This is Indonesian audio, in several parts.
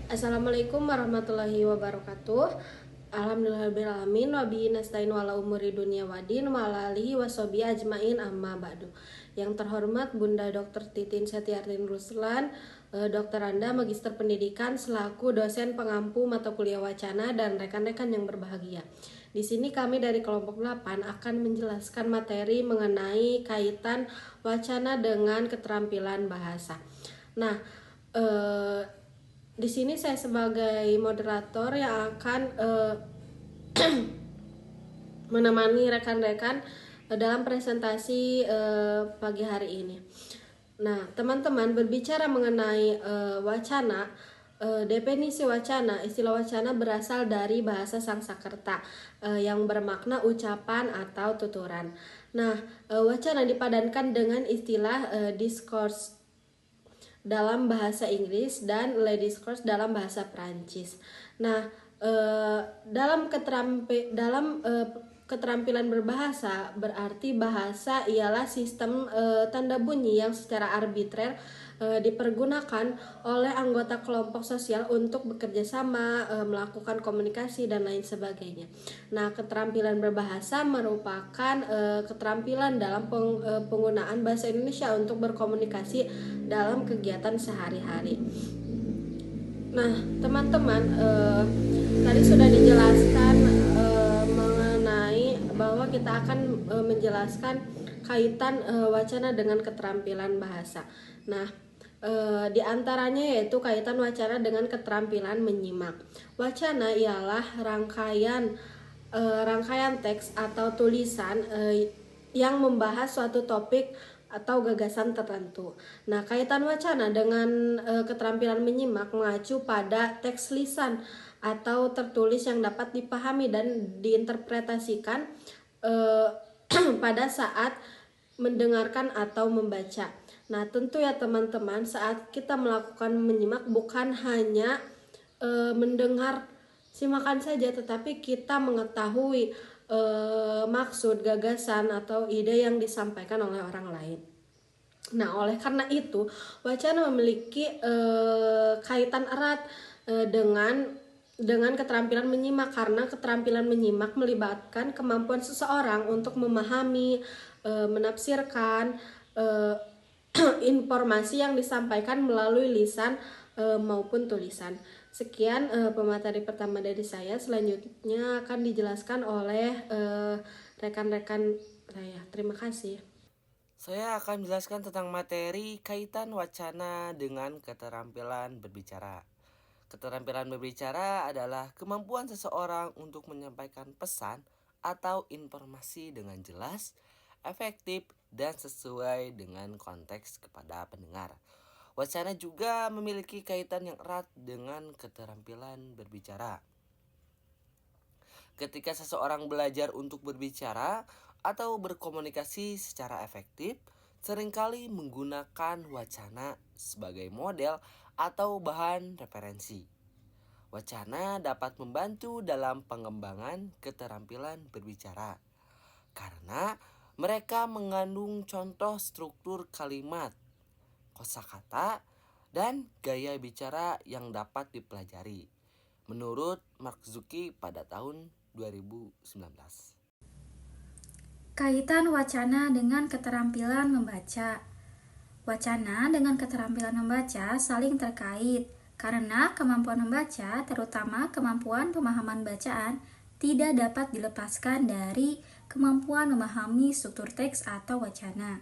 Assalamualaikum warahmatullahi wabarakatuh. Alhamdulillahirrahmanirrahim. Wabihi nasta'in wala umuri dunia wadin wa ala alihi washabihi ajmain amma ba'du. Yang terhormat Bunda Dr. Titin Setiartin Ruslan, Dokter Anda Magister Pendidikan selaku dosen pengampu mata kuliah wacana dan rekan-rekan yang berbahagia. Di sini kami dari kelompok 8 akan menjelaskan materi mengenai kaitan wacana dengan keterampilan bahasa. Nah, di sini saya sebagai moderator yang akan menemani rekan-rekan dalam presentasi pagi hari ini. Nah, teman-teman, berbicara mengenai wacana, definisi wacana, istilah wacana berasal dari bahasa Sanskerta yang bermakna ucapan atau tuturan. Nah, wacana dipadankan dengan istilah discourse dalam bahasa Inggris dan le discourse dalam bahasa Prancis. Nah, dalam keterampilan berbahasa berarti bahasa ialah sistem tanda bunyi yang secara arbitrer dipergunakan oleh anggota kelompok sosial untuk bekerja sama, melakukan komunikasi dan lain sebagainya. Nah, keterampilan berbahasa merupakan keterampilan dalam penggunaan bahasa Indonesia untuk berkomunikasi dalam kegiatan sehari-hari. Nah, teman-teman, tadi sudah dijelaskan mengenai bahwa kita akan menjelaskan kaitan wacana dengan keterampilan bahasa. Nah, di antaranya yaitu kaitan wacana dengan keterampilan menyimak. Wacana ialah rangkaian teks atau tulisan yang membahas suatu topik atau gagasan tertentu. Nah, kaitan wacana dengan keterampilan menyimak mengacu pada teks lisan atau tertulis yang dapat dipahami dan diinterpretasikan pada saat mendengarkan atau membaca. Nah, tentu ya teman-teman, saat kita melakukan menyimak bukan hanya mendengar simakan saja, tetapi kita mengetahui maksud, gagasan, atau ide yang disampaikan oleh orang lain. Nah, oleh karena itu, wacana memiliki kaitan erat dengan keterampilan menyimak, karena keterampilan menyimak melibatkan kemampuan seseorang untuk memahami, menafsirkan informasi yang disampaikan melalui lisan maupun tulisan. Sekian pemateri pertama dari saya. Selanjutnya akan dijelaskan oleh rekan-rekan saya. Terima kasih. Saya akan menjelaskan tentang materi kaitan wacana dengan keterampilan berbicara. Keterampilan berbicara adalah kemampuan seseorang untuk menyampaikan pesan atau informasi dengan jelas, efektif, dan sesuai dengan konteks kepada pendengar. Wacana juga memiliki kaitan yang erat dengan keterampilan berbicara. Ketika seseorang belajar untuk berbicara atau berkomunikasi secara efektif, seringkali menggunakan wacana sebagai model atau bahan referensi. Wacana dapat membantu dalam pengembangan keterampilan berbicara karena mereka mengandung contoh struktur kalimat, kosakata, dan gaya bicara yang dapat dipelajari. Menurut Mark Zucchi pada tahun 2019. Kaitan wacana dengan keterampilan membaca. Wacana dengan keterampilan membaca saling terkait karena kemampuan membaca, terutama kemampuan pemahaman bacaan, tidak dapat dilepaskan dari kemampuan memahami struktur teks atau wacana.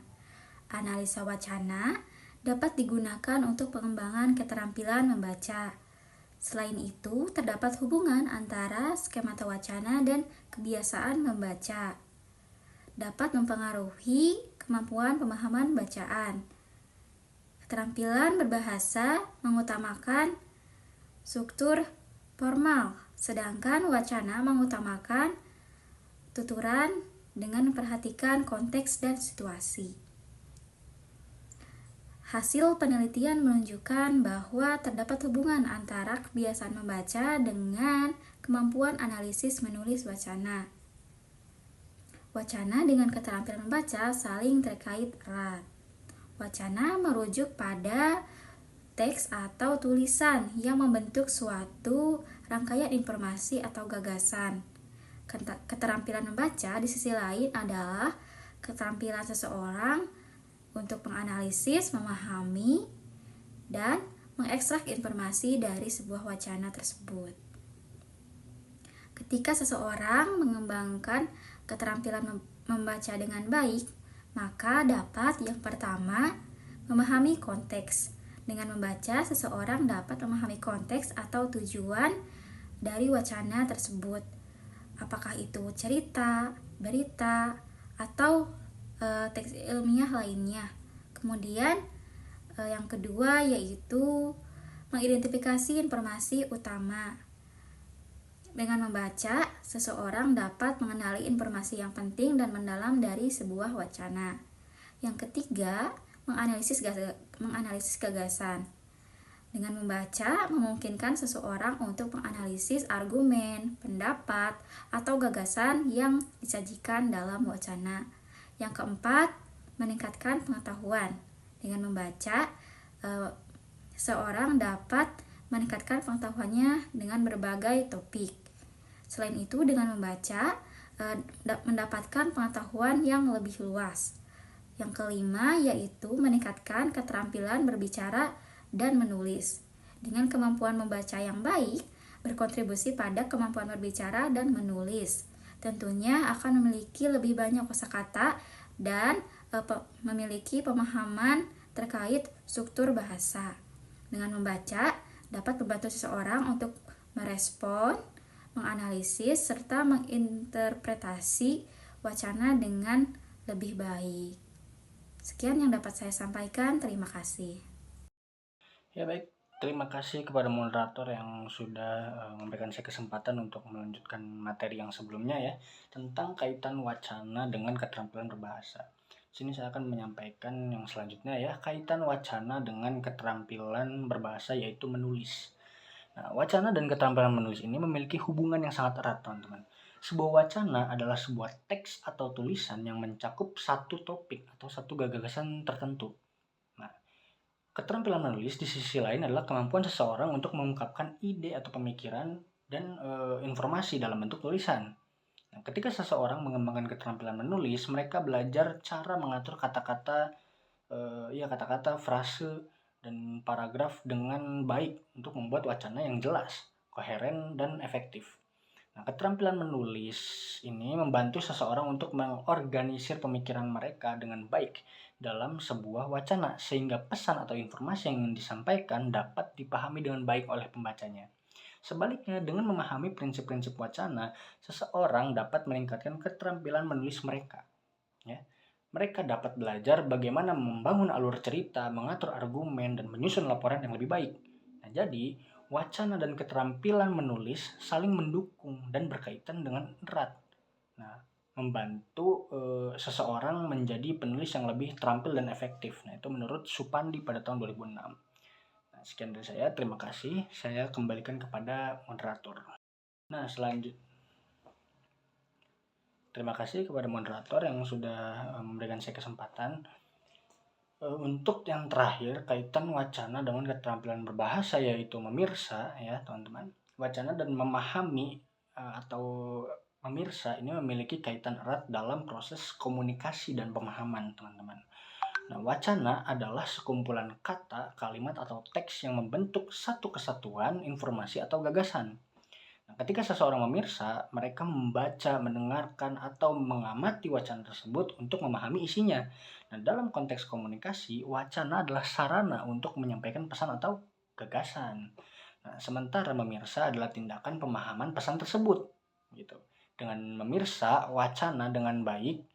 Analisa wacana dapat digunakan untuk pengembangan keterampilan membaca. Selain itu, terdapat hubungan antara skemata wacana dan kebiasaan membaca. Dapat mempengaruhi kemampuan pemahaman bacaan. Keterampilan berbahasa mengutamakan struktur formal, sedangkan wacana mengutamakan tuturan dengan memperhatikan konteks dan situasi. Hasil penelitian menunjukkan bahwa terdapat hubungan antara kebiasaan membaca dengan kemampuan analisis menulis wacana. Wacana dengan keterampilan membaca saling terkait erat. Wacana merujuk pada teks atau tulisan yang membentuk suatu rangkaian informasi atau gagasan. Keterampilan membaca di sisi lain adalah keterampilan seseorang untuk menganalisis, memahami, dan mengekstrak informasi dari sebuah wacana tersebut. Ketika seseorang mengembangkan keterampilan membaca dengan baik, maka dapat yang pertama memahami konteks. Dengan membaca, seseorang dapat memahami konteks atau tujuan dari wacana tersebut. Apakah itu cerita, berita, atau teks ilmiah lainnya. Kemudian yang kedua yaitu mengidentifikasi informasi utama. Dengan membaca, seseorang dapat mengenali informasi yang penting dan mendalam dari sebuah wacana. Yang ketiga, menganalisis gagasan. Dengan membaca, memungkinkan seseorang untuk menganalisis argumen, pendapat, atau gagasan yang disajikan dalam wacana. Yang keempat, meningkatkan pengetahuan. Dengan membaca, seorang dapat meningkatkan pengetahuannya dengan berbagai topik. Selain itu, dengan membaca, mendapatkan pengetahuan yang lebih luas. Yang kelima, yaitu meningkatkan keterampilan berbicara dan menulis. Dengan kemampuan membaca yang baik, berkontribusi pada kemampuan berbicara dan menulis. Tentunya akan memiliki lebih banyak kosakata dan memiliki pemahaman terkait struktur bahasa. Dengan membaca, dapat membantu seseorang untuk merespon, menganalisis, serta menginterpretasi wacana dengan lebih baik. Sekian yang dapat saya sampaikan, terima kasih. Ya baik, terima kasih kepada moderator yang sudah memberikan saya kesempatan untuk melanjutkan materi yang sebelumnya ya, tentang kaitan wacana dengan keterampilan berbahasa. Sini saya akan menyampaikan yang selanjutnya ya, kaitan wacana dengan keterampilan berbahasa yaitu menulis. Nah, wacana dan keterampilan menulis ini memiliki hubungan yang sangat erat, teman-teman. Sebuah wacana adalah sebuah teks atau tulisan yang mencakup satu topik atau satu gagasan tertentu. Nah, keterampilan menulis di sisi lain adalah kemampuan seseorang untuk mengungkapkan ide atau pemikiran dan informasi dalam bentuk tulisan. Nah, ketika seseorang mengembangkan keterampilan menulis, mereka belajar cara mengatur kata-kata, frase, dan paragraf dengan baik untuk membuat wacana yang jelas, koheren, dan efektif. Nah, keterampilan menulis ini membantu seseorang untuk mengorganisir pemikiran mereka dengan baik dalam sebuah wacana, sehingga pesan atau informasi yang ingin disampaikan dapat dipahami dengan baik oleh pembacanya. Sebaliknya, dengan memahami prinsip-prinsip wacana, seseorang dapat meningkatkan keterampilan menulis mereka. Ya. Mereka dapat belajar bagaimana membangun alur cerita, mengatur argumen, dan menyusun laporan yang lebih baik. Nah, jadi, wacana dan keterampilan menulis saling mendukung dan berkaitan dengan erat. Nah, membantu seseorang menjadi penulis yang lebih terampil dan efektif. Nah, itu menurut Supandi pada tahun 2006. Sekian dari saya, terima kasih. Saya kembalikan kepada moderator. Nah, terima kasih kepada moderator yang sudah memberikan saya kesempatan. Untuk yang terakhir, kaitan wacana dengan keterampilan berbahasa yaitu memirsa ya teman-teman. Wacana dan memahami atau memirsa ini memiliki kaitan erat dalam proses komunikasi dan pemahaman teman-teman. Nah, wacana adalah sekumpulan kata, kalimat, atau teks yang membentuk satu kesatuan informasi atau gagasan. Nah, ketika seseorang memirsa, mereka membaca, mendengarkan, atau mengamati wacana tersebut untuk memahami isinya. Nah, dalam konteks komunikasi, wacana adalah sarana untuk menyampaikan pesan atau gagasan. Nah, sementara memirsa adalah tindakan pemahaman pesan tersebut. Gitu. Dengan memirsa wacana dengan baik,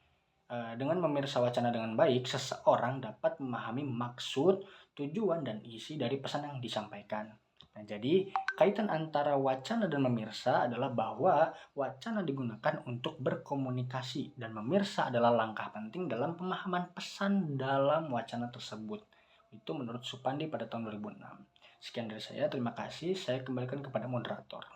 dengan memirsa wacana dengan baik, seseorang dapat memahami maksud, tujuan, dan isi dari pesan yang disampaikan. Nah, jadi kaitan antara wacana dan memirsa adalah bahwa wacana digunakan untuk berkomunikasi dan memirsa adalah langkah penting dalam pemahaman pesan dalam wacana tersebut. Itu menurut Supandi pada tahun 2006. Sekian dari saya, terima kasih. Saya kembalikan kepada moderator.